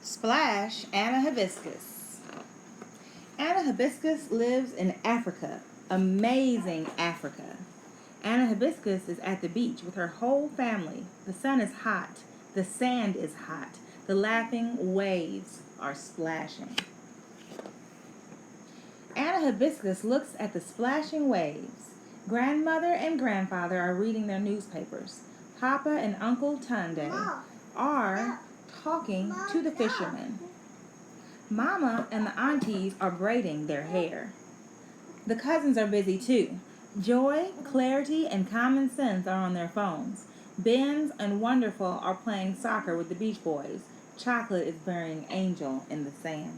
Splash Anna Hibiscus. Anna Hibiscus lives in Africa. Amazing Africa. Anna Hibiscus is at the beach with her whole family. The sun is hot. The sand is hot. The laughing waves are splashing. Anna Hibiscus looks at the splashing waves. Grandmother and grandfather are reading their newspapers. Papa and Uncle Tunde are talking to the fishermen. Mama and the aunties are braiding their hair. The cousins are busy too. Joy, Clarity, and Common Sense are on their phones. Benz and Wonderful are playing soccer with the Beach Boys. Chocolate is burying Angel in the sand.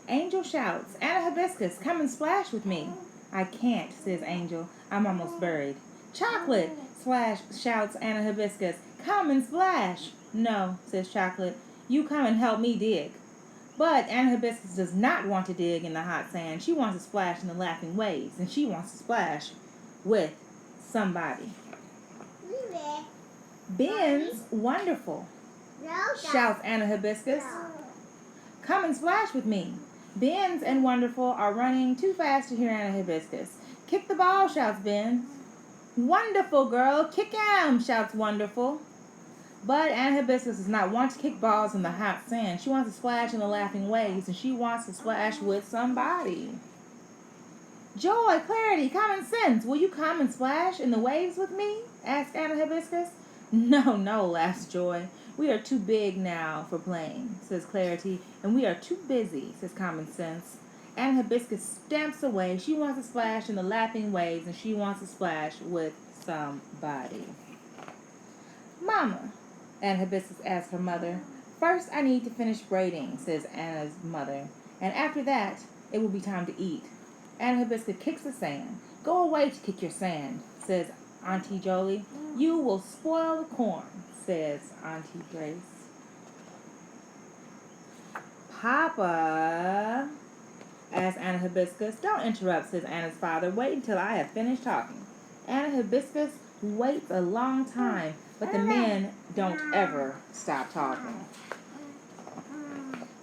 Angel shouts, "Anna Hibiscus, come and splash with me." "I can't," says Angel. "I'm almost buried." "Chocolate," shouts Anna Hibiscus. "Come and splash." "No," says Chocolate. "You come and help me dig." But Anna Hibiscus does not want to dig in the hot sand. She wants to splash in the laughing waves, and she wants to splash with somebody. "Ben's wonderful," shouts Anna Hibiscus. "Come and splash with me." Ben's and Wonderful are running too fast to hear Anna Hibiscus. "Kick the ball," shouts Ben. "Wonderful girl, kick him," shouts Wonderful. But Anna Hibiscus does not want to kick balls in the hot sand. She wants to splash in the laughing waves, and she wants to splash with somebody. "Joy, Clarity, Common Sense, will you come and splash in the waves with me?" asks Anna Hibiscus. "No, no," laughs Joy. "We are too big now for playing," says Clarity, "and we are too busy," says Common Sense. Anna Hibiscus stamps away. She wants to splash in the laughing waves, and she wants to splash with somebody. "Mama," Anna Hibiscus asks her mother. "First I need to finish braiding," says Anna's mother, "and after that it will be time to eat." Anna Hibiscus kicks the sand. "Go away to kick your sand," says Auntie Jolie. "You will spoil the corn," says Auntie Grace. "Papa," asks Anna Hibiscus. "Don't interrupt," says Anna's father. "Wait until I have finished talking." Anna Hibiscus waits a long time, but the men don't ever stop talking.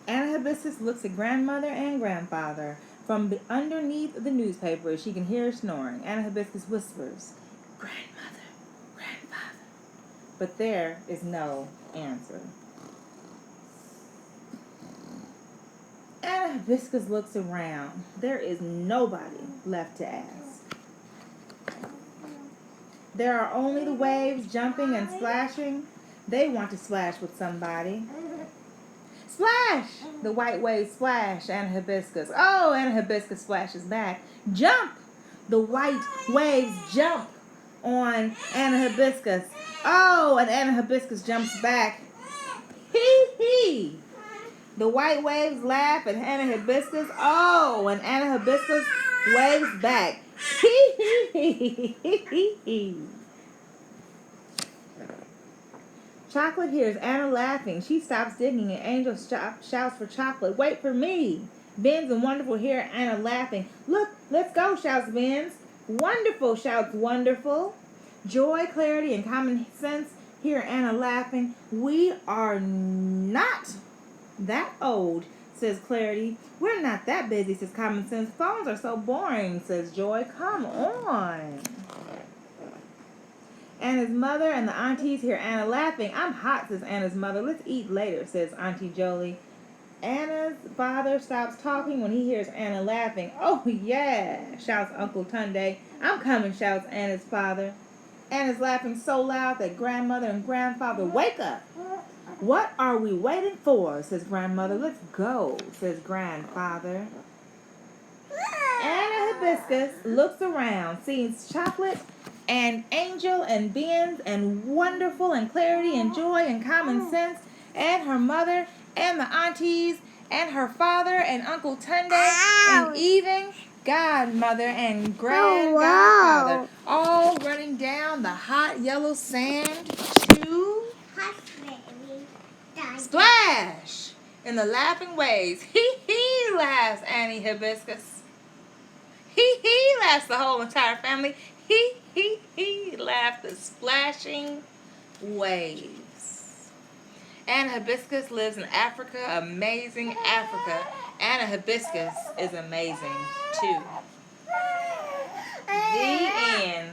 Anna Hibiscus looks at grandmother and grandfather. From underneath the newspaper, she can hear snoring. Anna Hibiscus whispers, "Grandmother, grandfather." But there is no answer. Anna Hibiscus looks around. There is nobody left to ask. There are only the waves jumping and splashing. They want to splash with somebody. "Splash!" The white waves splash Anna Hibiscus. "Oh!" Anna Hibiscus splashes back. "Jump!" The white waves jump on Anna Hibiscus. "Oh!" And Anna Hibiscus jumps back. "Hee hee!" The white waves laugh at Anna Hibiscus. "Oh!" And Anna Hibiscus waves back. "Hee hee hee hee hee hee." Chocolate hears Anna laughing. She stops digging, and Angel shouts for Chocolate, "Wait for me." Ben's and Wonderful hear Anna laughing. "Look, let's go," shouts Ben's. "Wonderful," shouts Wonderful. Joy, Clarity, and Common Sense hear Anna laughing. "We are not that old," says Clarity. "We're not that busy," says Common Sense. "Phones are so boring," says Joy. "Come on." Anna's mother and the aunties hear Anna laughing. "I'm hot," says Anna's mother. "Let's eat later," says Auntie Jolie. Anna's father stops talking when he hears Anna laughing. "Oh, yeah," shouts Uncle Tunde. "I'm coming," shouts Anna's father. Anna's laughing so loud that grandmother and grandfather wake up. "What are we waiting for?" says grandmother. "Let's go," says grandfather. Anna Hibiscus looks around, sees Chocolate and Angel and Ben's and Wonderful and Clarity and Joy and Common Sense and her mother and the aunties and her father and Uncle Tunde and even godmother and godfather all running down the hot yellow sand to splash in the laughing waves. "Hee hee," laughs Annie Hibiscus. "Hee hee," laughs the whole entire family. "Hee hee hee," laugh the splashing waves. Anna Hibiscus lives in Africa. Amazing Africa. Anna Hibiscus is amazing too. The end.